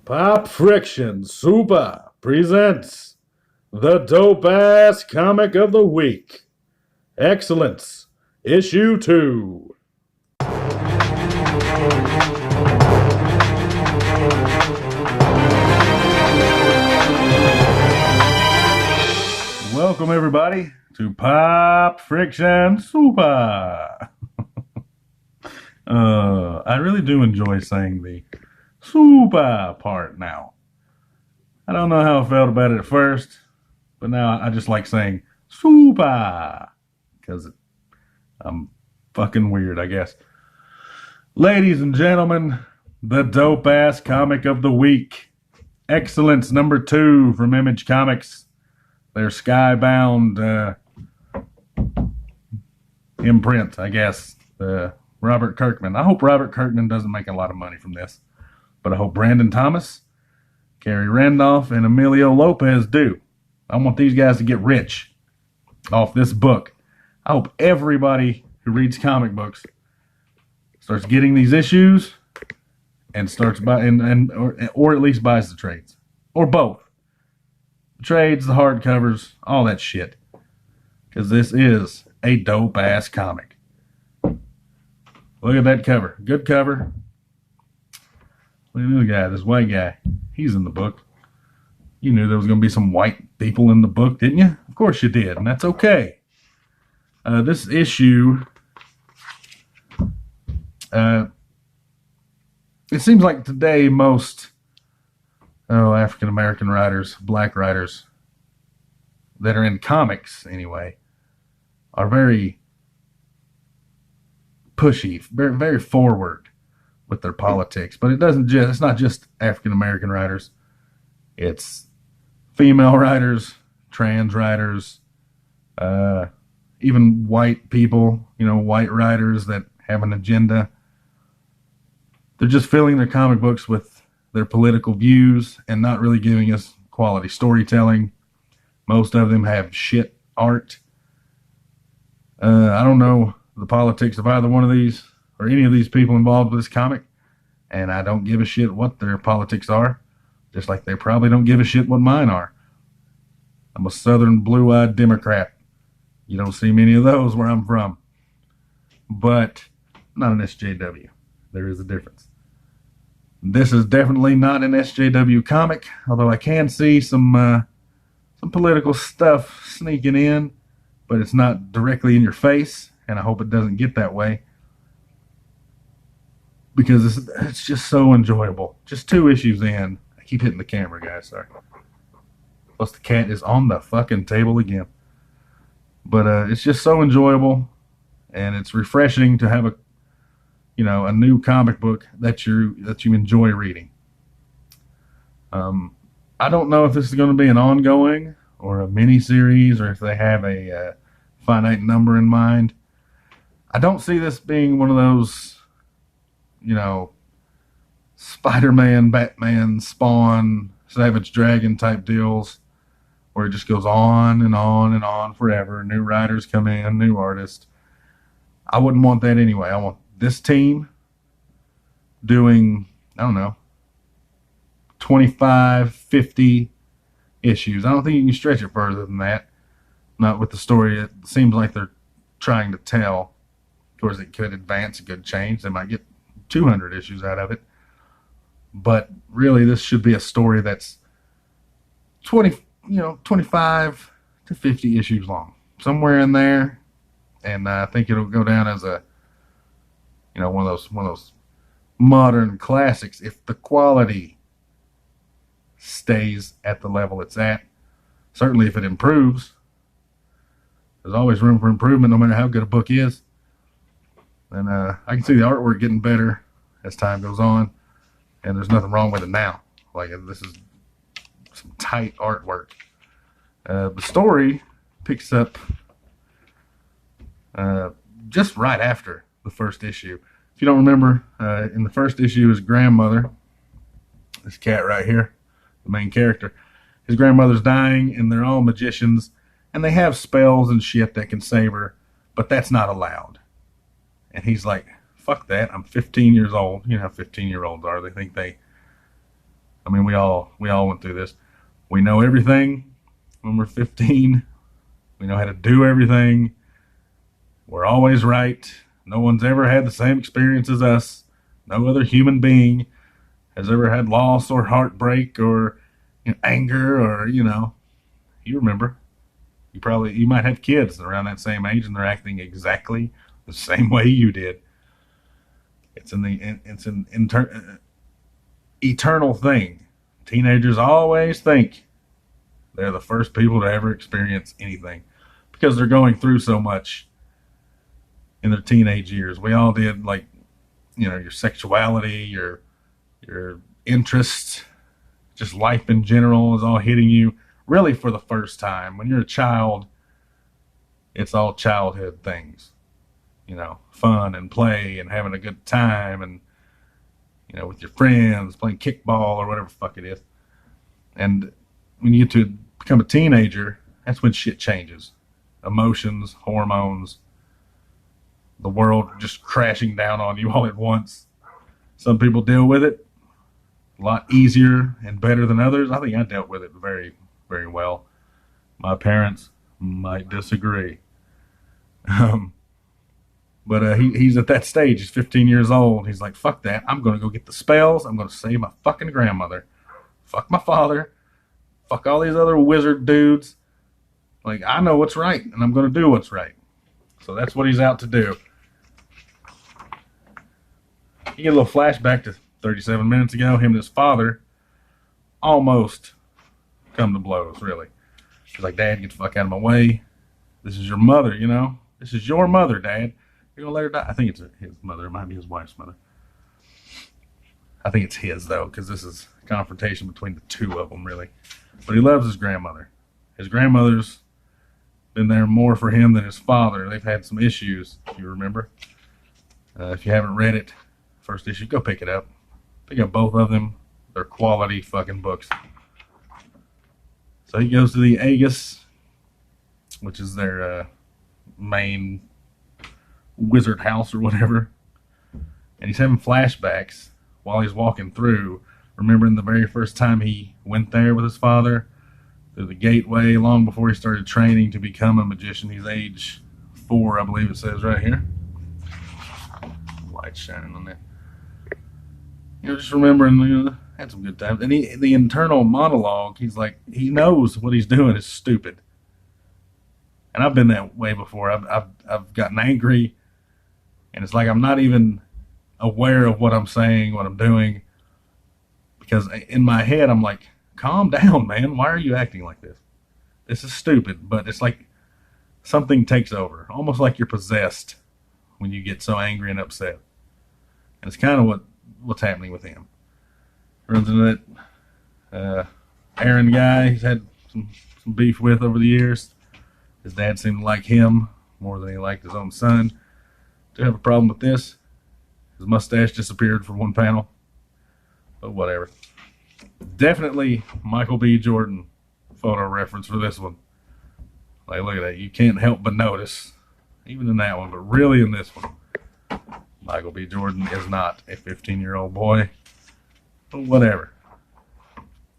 Pop Friction Super presents the dope ass comic of the week. Excellence, issue 2. Welcome, everybody, to Pop Friction Super. I really do enjoy saying the super part now. I don't know how I felt about it at first, but now I just like saying super because I'm fucking weird, I guess. Ladies and gentlemen, the dope ass comic of the week. Excellence number 2 from Image Comics. Their Skybound imprint, I guess. Robert Kirkman. I hope Robert Kirkman doesn't make a lot of money from this, but I hope Brandon Thomas, Kerry Randolph, and Emilio Lopez do. I want these guys to get rich off this book. I hope everybody who reads comic books starts getting these issues and starts buying, or at least buys the trades, or both. The trades, the hardcovers, all that shit. Because this is a dope ass comic. Look at that cover. Good cover. Look at this guy, this white guy. He's in the book. You knew there was going to be some white people in the book, didn't you? Of course you did, and that's okay. This issue, it seems like today most African-American writers, black writers, that are in comics anyway, are very pushy, very, very forward with their politics. But it's not just African-American writers. It's female writers, trans writers, even white people, white writers that have an agenda. They're just filling their comic books with their political views and not really giving us quality storytelling. Most of them have shit art. I don't know the politics of either one of these or any of these people involved with this comic, and I don't give a shit what their politics are, just like they probably don't give a shit what mine are. I'm a southern blue-eyed Democrat. You don't see many of those where I'm from, but not an SJW. There is a difference. This is definitely not an SJW comic, although I can see some political stuff sneaking in, but it's not directly in your face, and I hope it doesn't get that way, because it's just so enjoyable. Just 2 issues in. I keep hitting the camera, guys, sorry. Plus the cat is on the fucking table again. But it's just so enjoyable, and it's refreshing to have a new comic book that you enjoy reading. I don't know if this is going to be an ongoing or a mini series, or if they have a finite number in mind. I don't see this being one of those, Spider-Man, Batman, Spawn, Savage Dragon type deals, where it just goes on and on and on forever. New writers come in, new artists. I wouldn't want that anyway. I want this team doing, 25, 50 issues. I don't think you can stretch it further than that. Not with the story it seems like they're trying to tell. Of course, it could advance, it could change. They might get 200 issues out of it. But really, this should be a story that's 25 to 50 issues long, somewhere in there. And I think it'll go down as a, one of those modern classics if the quality stays at the level it's at. Certainly, if it improves. There's always room for improvement, no matter how good a book is. And I can see the artwork getting better as time goes on, and there's nothing wrong with it now. Like, this is some tight artwork. The story picks up just right after the first issue. If you don't remember, in the first issue, his grandmother, this cat right here, the main character, his grandmother's dying, and they're all magicians, and they have spells and shit that can save her, but that's not allowed. And he's like, fuck that, I'm 15 years old. You know how 15-year-olds are. They think they I mean, we all went through this. We know everything when we're 15. We know how to do everything. We're always right. No one's ever had the same experience as us. No other human being has ever had loss or heartbreak or anger or, you remember. You might have kids around that same age and they're acting exactly the same way you did. It's an eternal thing. Teenagers always think they're the first people to ever experience anything because they're going through so much in their teenage years. We all did, like, your sexuality, your interests, just life in general is all hitting you really for the first time. When you're a child, it's all childhood things, fun and play and having a good time and, with your friends, playing kickball or whatever the fuck it is. And when you get to become a teenager, that's when shit changes. Emotions, hormones, the world just crashing down on you all at once. Some people deal with it a lot easier and better than others. I think I dealt with it very, very well. My parents might disagree. But he's at that stage. He's 15 years old. He's like, fuck that. I'm going to go get the spells. I'm going to save my fucking grandmother. Fuck my father. Fuck all these other wizard dudes. Like, I know what's right, and I'm going to do what's right. So that's what he's out to do. You get a little flashback to 37 minutes ago. Him and his father almost come to blows, really. He's like, Dad, get the fuck out of my way. This is your mother, This is your mother, Dad. You're going to let her die. I think it's his mother. It might be his wife's mother. I think it's his, though, because this is a confrontation between the two of them, really. But he loves his grandmother. His grandmother's been there more for him than his father. They've had some issues, if you remember. If you haven't read it, first issue, go pick it up. Pick up both of them. They're quality fucking books. So he goes to the Aegis, which is their main wizard house or whatever. And he's having flashbacks while he's walking through, remembering the very first time he went there with his father, through the gateway, long before he started training to become a magician. He's age 4, I believe it says right here. Light shining on that. Just remembering, had some good times. And the internal monologue, he's like, he knows what he's doing is stupid. And I've been that way before. I've gotten angry, and it's like I'm not even aware of what I'm saying, what I'm doing, because in my head I'm like, calm down, man. Why are you acting like this? This is stupid. But it's like something takes over, almost like you're possessed when you get so angry and upset. And it's kind of what's happening with him. Runs into that Aaron guy he's had some beef with over the years. His dad seemed to like him more than he liked his own son. Do have a problem with this. His mustache disappeared for one panel. But whatever. Definitely Michael B. Jordan photo reference for this one. Like, look at that. You can't help but notice, even in that one, but really in this one, Michael B. Jordan is not a 15-year-old boy. But whatever.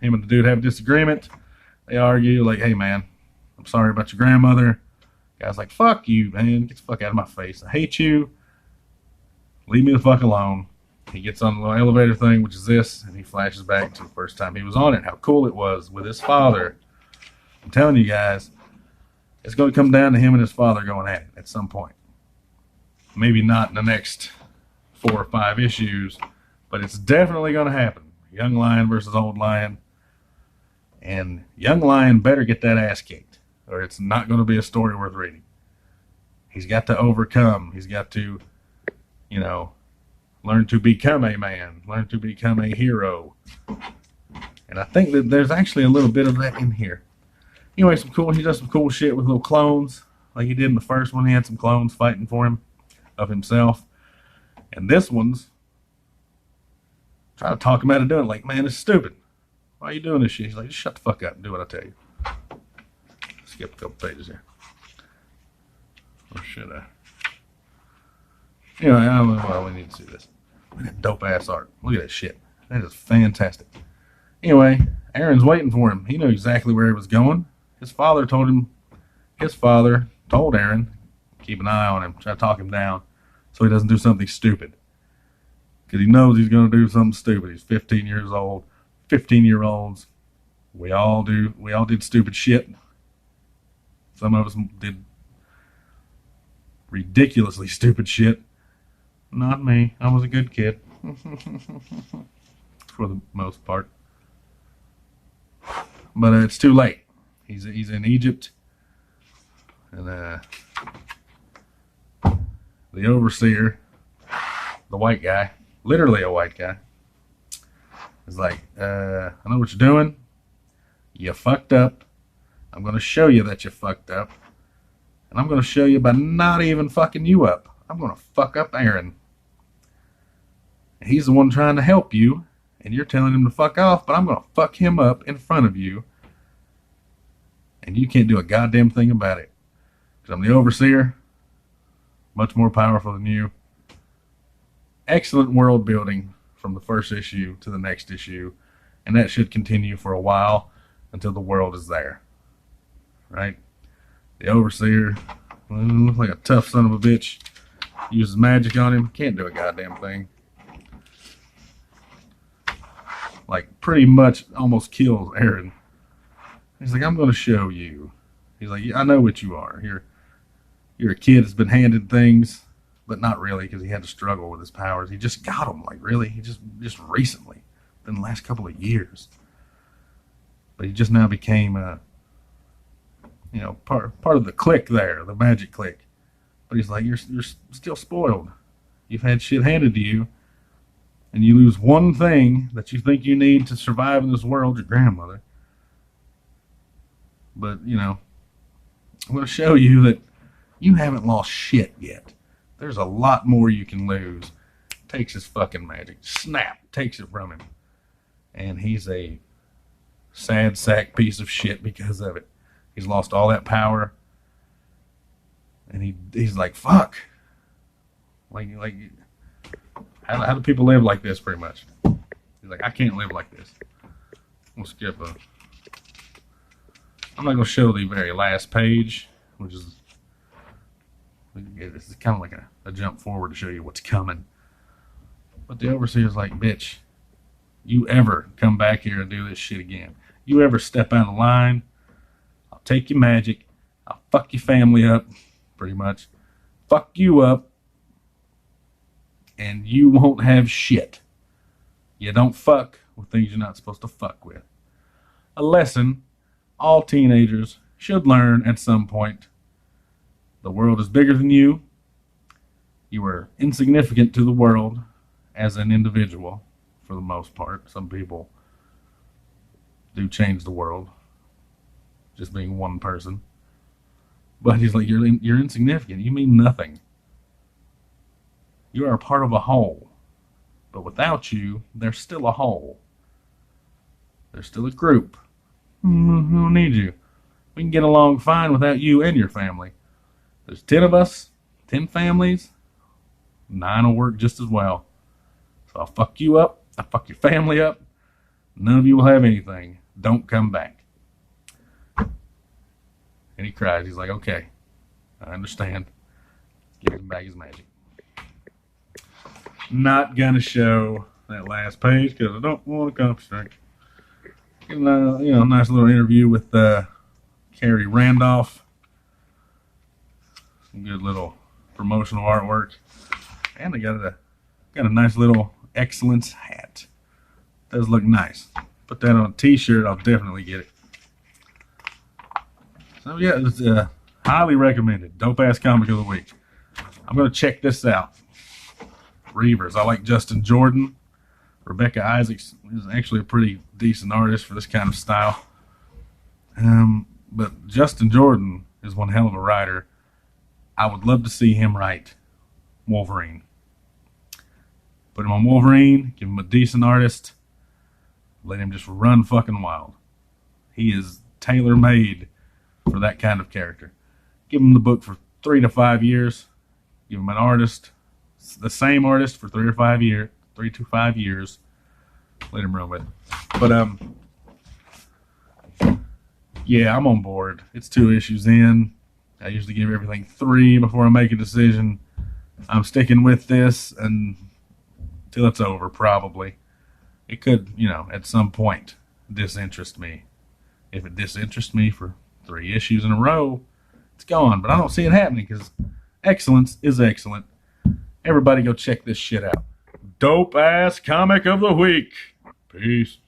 Him and the dude have a disagreement. They argue, like, hey, man, I'm sorry about your grandmother. Guy's like, fuck you, man. Get the fuck out of my face. I hate you. Leave me the fuck alone. He gets on the little elevator thing, which is this, and he flashes back to the first time he was on it, how cool it was with his father. I'm telling you guys, it's going to come down to him and his father going at it at some point. Maybe not in the next 4 or 5 issues, but it's definitely going to happen. Young Lion versus Old Lion. And Young Lion better get that ass kicked, or it's not going to be a story worth reading. He's got to overcome. He's got to, learn to become a man. Learn to become a hero. And I think that there's actually a little bit of that in here. Anyway, he does some cool shit with little clones. Like he did in the first one. He had some clones fighting for him of himself. And this one's trying to talk him out of doing it. Like, man, it's stupid. Why are you doing this shit? He's like, just shut the fuck up and do what I tell you. Skip a couple pages here. Or should I? Anyway, I don't know why we need to see this. Look at that dope ass art. Look at that shit. That is fantastic. Anyway, Aaron's waiting for him. He knew exactly where he was going. His father told Aaron, keep an eye on him, try to talk him down so he doesn't do something stupid. Because he knows he's going to do something stupid. He's 15 years old. 15-year-olds, we all did stupid shit. Some of us did ridiculously stupid shit. Not me. I was a good kid. For the most part. But it's too late. He's in Egypt. And the overseer, the white guy, literally a white guy, is like, I know what you're doing. You fucked up. I'm going to show you that you fucked up. And I'm going to show you by not even fucking you up. I'm going to fuck up Aaron. He's the one trying to help you. And you're telling him to fuck off, but I'm going to fuck him up in front of you. And you can't do a goddamn thing about it. Because I'm the overseer. Much more powerful than you. Excellent world building from the first issue to the next issue. And that should continue for a while until the world is there. Right? The overseer looks like a tough son of a bitch. Uses magic on him. Can't do a goddamn thing. Like, pretty much almost kills Aaron. He's like, I'm going to show you. He's like, yeah, I know what you are. You're a kid that's been handed things, but not really, because he had to struggle with his powers. He just got them, like, really. He just recently, in the last couple of years. But he just now became, part of the clique there, the magic clique. But he's like, you're still spoiled. You've had shit handed to you. And you lose one thing that you think you need to survive in this world, your grandmother. But, I'm going to show you that you haven't lost shit yet. There's a lot more you can lose. Takes his fucking magic. Snap. Takes it from him. And he's a sad sack piece of shit because of it. He's lost all that power. And he's like, fuck. Like how do people live like this, pretty much? He's like, I can't live like this. We'll skip I'm not going to show the very last page, which is, this is kind of like a jump forward to show you what's coming. But the overseer's like, bitch, you ever come back here and do this shit again, you ever step out of line, I'll take your magic, I'll fuck your family up, pretty much, fuck you up, and you won't have shit. You don't fuck with things you're not supposed to fuck with. A lesson all teenagers should learn at some point. The world is bigger than you. You are insignificant to the world as an individual, for the most part. Some people do change the world, just being one person. But he's like, you're insignificant. You mean nothing. You are a part of a whole. But without you, there's still a whole. There's still a group. Who needs you? We can get along fine without you and your family. There's 10 of us, 10 families. 9 will work just as well. So I'll fuck you up. I'll fuck your family up. None of you will have anything. Don't come back. And he cries. He's like, okay, I understand. Give him back his magic. Not gonna show that last page because I don't want to concentrate. Getting a nice little interview with Carrie Randolph. Some good little promotional artwork, and they got a nice little Excellence hat. Does look nice. Put that on a T-shirt. I'll definitely get it. So yeah, it's highly recommended. Dope ass comic of the week. I'm gonna check this out. Reavers. I like Justin Jordan. Rebecca Isaacs is actually a pretty decent artist for this kind of style. But Justin Jordan is one hell of a writer. I would love to see him write Wolverine. Put him on Wolverine, give him a decent artist, let him just run fucking wild. He is tailor-made for that kind of character. Give him the book for 3 to 5 years. Give him an artist, the same artist for 3 to 5 years, let him run with it. But yeah, I'm on board. It's 2 issues in. I usually give everything 3 before I make a decision. I'm sticking with this until it's over, probably. It could, at some point disinterest me. If it disinterests me for 3 issues in a row, it's gone. But I don't see it happening because excellence is excellent. Everybody go check this shit out. Dope ass comic of the week. Peace.